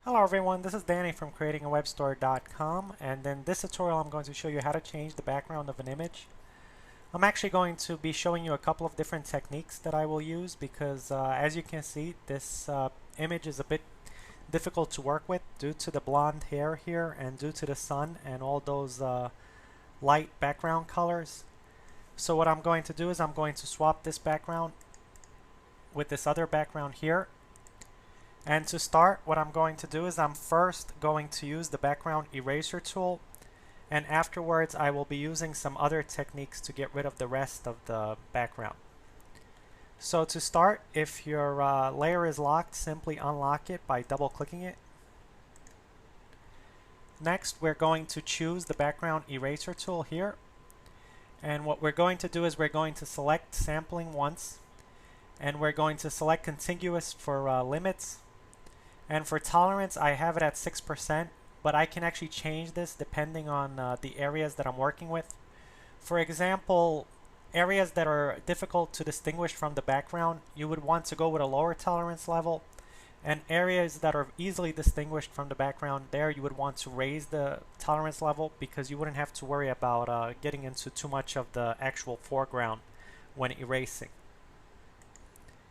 Hello everyone, this is Danny from creatingawebstore.com, and in this tutorial I'm going to show you how to change the background of an image. I'm actually going to be showing you a couple of different techniques that I will use because as you can see this image is a bit difficult to work with due to the blonde hair here and due to the sun and all those light background colors. So what I'm going to do is I'm going to swap this background with this other background here. And to start, what I'm going to do is I'm first going to use the background eraser tool, and afterwards I will be using some other techniques to get rid of the rest of the background. So to start, if your layer is locked, simply unlock it by double-clicking it. Next, we're going to choose the background eraser tool here. And what we're going to do is we're going to select sampling once, and we're going to select contiguous for limits. And for tolerance, I have it at 6%, but I can actually change this depending on the areas that I'm working with. For example, areas that are difficult to distinguish from the background, you would want to go with a lower tolerance level. And areas that are easily distinguished from the background, there you would want to raise the tolerance level because you wouldn't have to worry about getting into too much of the actual foreground when erasing.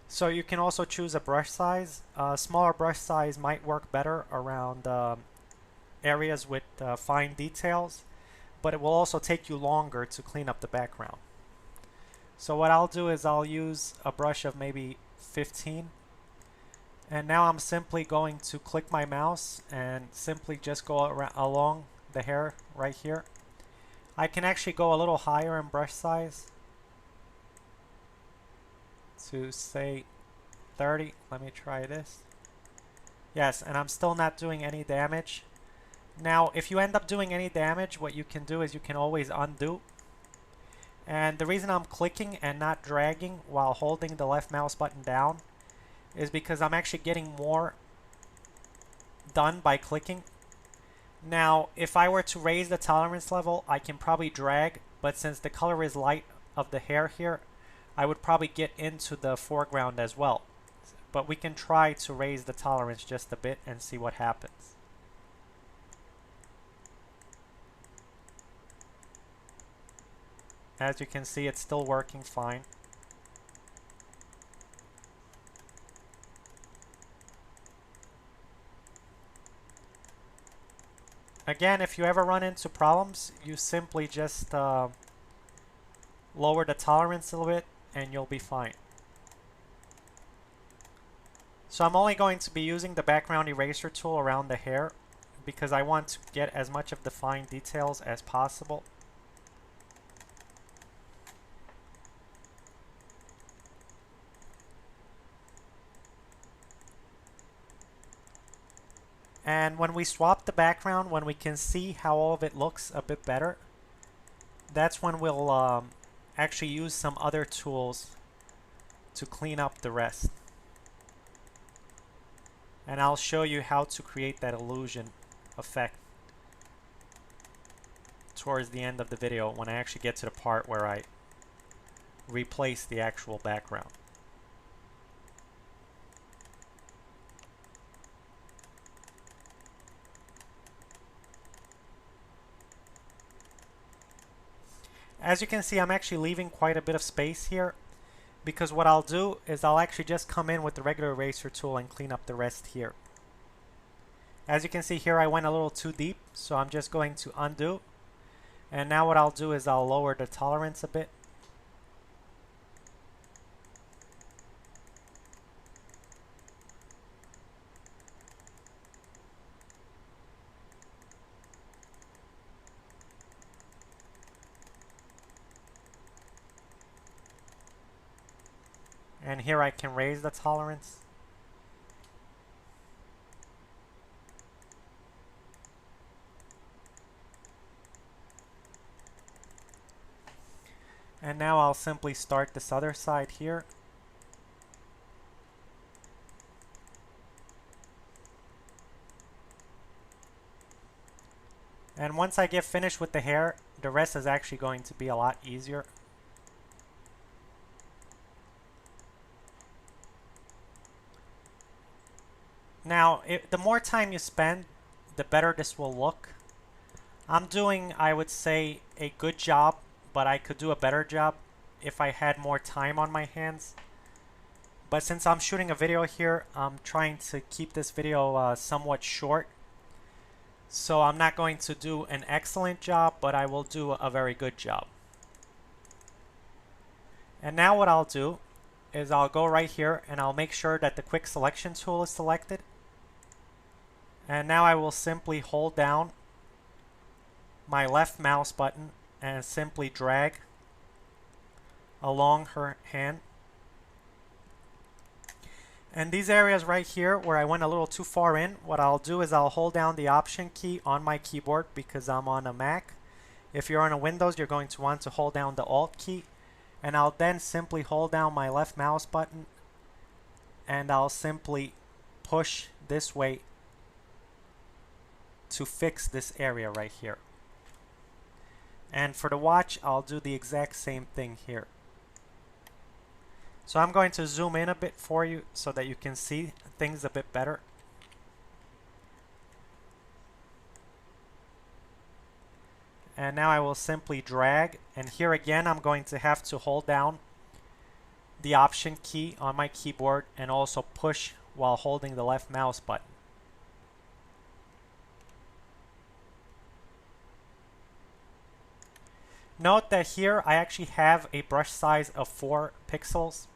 So you can also choose a brush size. Smaller brush size might work better around areas with fine details, but it will also take you longer to clean up the background. So what I'll do is I'll use a brush of maybe 15, and now I'm simply going to click my mouse and simply just go along the hair right here. I can actually go a little higher in brush size to say 30. Let me try this. Yes, and I'm still not doing any damage. Now, if you end up doing any damage, what you can do is you can always undo. And the reason I'm clicking and not dragging while holding the left mouse button down is because I'm actually getting more done by clicking. Now, if I were to raise the tolerance level, I can probably drag, but since the color is light of the hair here, I would probably get into the foreground as well. But we can try to raise the tolerance just a bit and see what happens. As you can see, it's still working fine. Again, if you ever run into problems, you simply just lower the tolerance a little bit and you'll be fine. So I'm only going to be using the background eraser tool around the hair because I want to get as much of the fine details as possible. And when we swap the background, when we can see how all of it looks a bit better, that's when we'll actually use some other tools to clean up the rest. And I'll show you how to create that illusion effect towards the end of the video when I actually get to the part where I replace the actual background. As you can see, I'm actually leaving quite a bit of space here because what I'll do is I'll actually just come in with the regular eraser tool and clean up the rest here. As you can see here, I went a little too deep, so I'm just going to undo. And now what I'll do is I'll lower the tolerance a bit. And here I can raise the tolerance. And now I'll simply start this other side here. And once I get finished with the hair, the rest is actually going to be a lot easier. Now, the more time you spend, the better this will look. I'm doing, I would say, a good job, but I could do a better job if I had more time on my hands. But since I'm shooting a video here, I'm trying to keep this video somewhat short. So I'm not going to do an excellent job, but I will do a very good job. And now what I'll do is I'll go right here and I'll make sure that the quick selection tool is selected. And now I will simply hold down my left mouse button and simply drag along her hand. And these areas right here where I went a little too far in, what I'll do is I'll hold down the Option key on my keyboard because I'm on a Mac. If you're on a Windows, you're going to want to hold down the Alt key. And I'll then simply hold down my left mouse button and I'll simply push this way to fix this area right here. And for the watch, I'll do the exact same thing here. So I'm going to zoom in a bit for you so that you can see things a bit better. And now I will simply drag, and here again I'm going to have to hold down the Option key on my keyboard and also push while holding the left mouse button. Note that here I actually have a brush size of 4 pixels.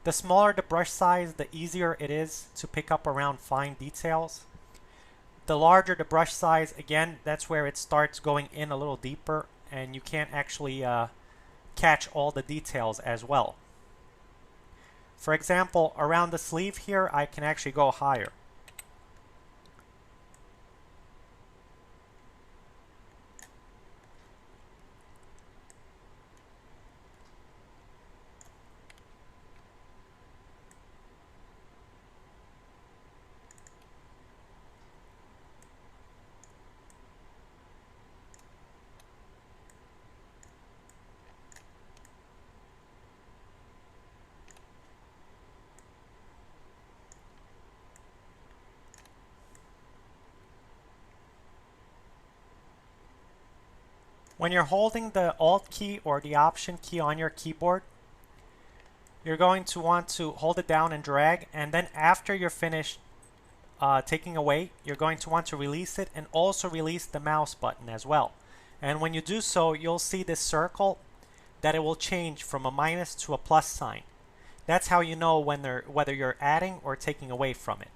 The smaller the brush size, the easier it is to pick up around fine details. The larger the brush size, again, that's where it starts going in a little deeper and you can't actually catch all the details as well. For example, around the sleeve here, I can actually go higher. When you're holding the Alt key or the Option key on your keyboard, you're going to want to hold it down and drag, and then after you're finished taking away, you're going to want to release it and also release the mouse button as well. And when you do so, you'll see this circle that it will change from a minus to a plus sign. That's how you know whether you're adding or taking away from it.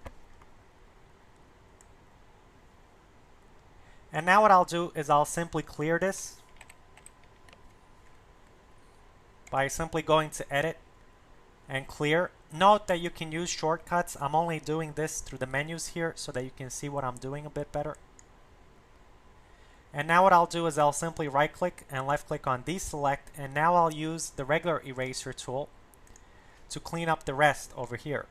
And now what I'll do is I'll simply clear this by simply going to Edit and Clear. Note that you can use shortcuts. I'm only doing this through the menus here so that you can see what I'm doing a bit better. And now what I'll do is I'll simply right click and left click on deselect, and now I'll use the regular eraser tool to clean up the rest over here.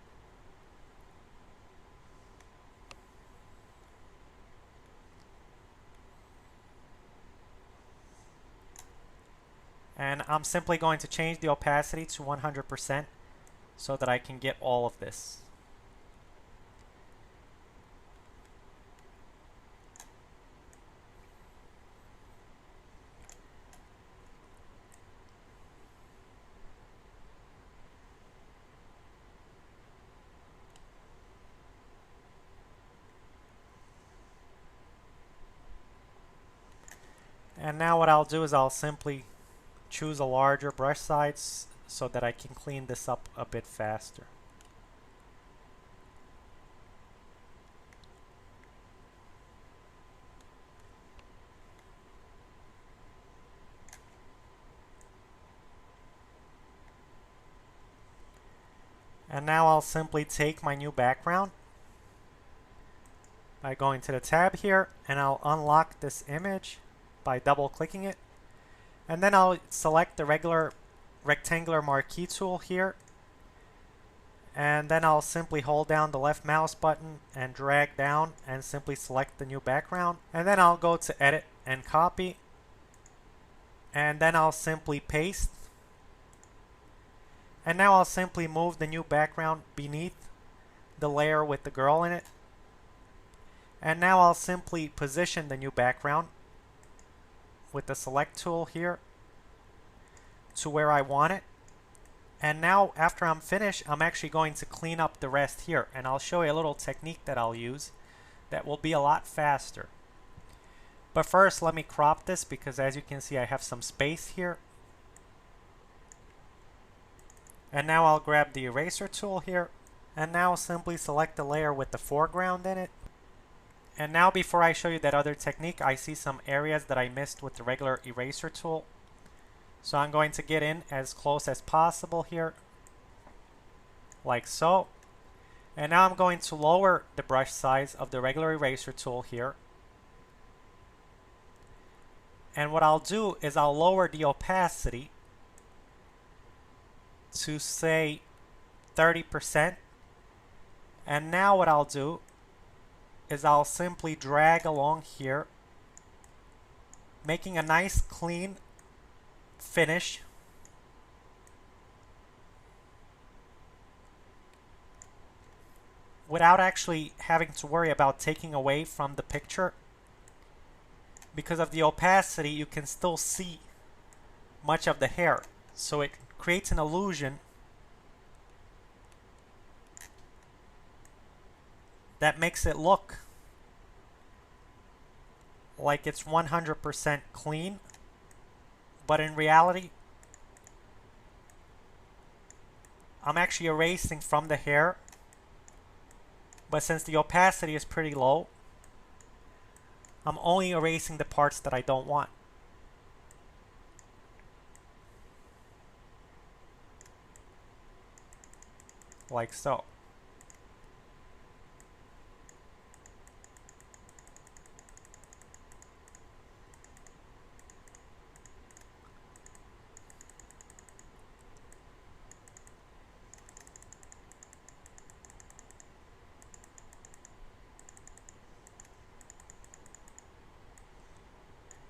And I'm simply going to change the opacity to 100% so that I can get all of this. And now what I'll do is I'll simply choose a larger brush size so that I can clean this up a bit faster. And now I'll simply take my new background by going to the tab here, and I'll unlock this image by double clicking it. And then I'll select the regular rectangular marquee tool here, and then I'll simply hold down the left mouse button and drag down and simply select the new background. And then I'll go to Edit and Copy, and then I'll simply paste. And now I'll simply move the new background beneath the layer with the girl in it. And now I'll simply position the new background with the select tool here to where I want it. And now after I'm finished, I'm actually going to clean up the rest here, and I'll show you a little technique that I'll use that will be a lot faster. But first, let me crop this because as you can see, I have some space here. And now I'll grab the eraser tool here, and now simply select the layer with the foreground in it. And now before I show you that other technique, I see some areas that I missed with the regular eraser tool. So I'm going to get in as close as possible here, like so. And now I'm going to lower the brush size of the regular eraser tool here. And what I'll do is I'll lower the opacity to say 30%. And now what I'll do is I'll simply drag along here, making a nice clean finish. Without actually having to worry about taking away from the picture. Because of the opacity, you can still see much of the hair. So it creates an illusion that makes it look like it's 100% clean. But in reality, I'm actually erasing from the hair. But since the opacity is pretty low, I'm only erasing the parts that I don't want. Like so.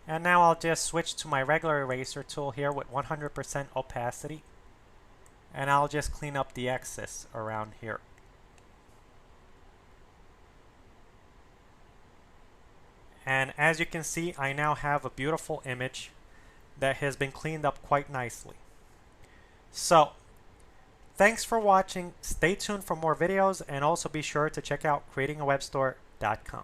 And now I'll just switch to my regular eraser tool here with 100% opacity. And I'll just clean up the excess around here. And as you can see, I now have a beautiful image that has been cleaned up quite nicely. So, thanks for watching. Stay tuned for more videos, and also be sure to check out creatingawebstore.com.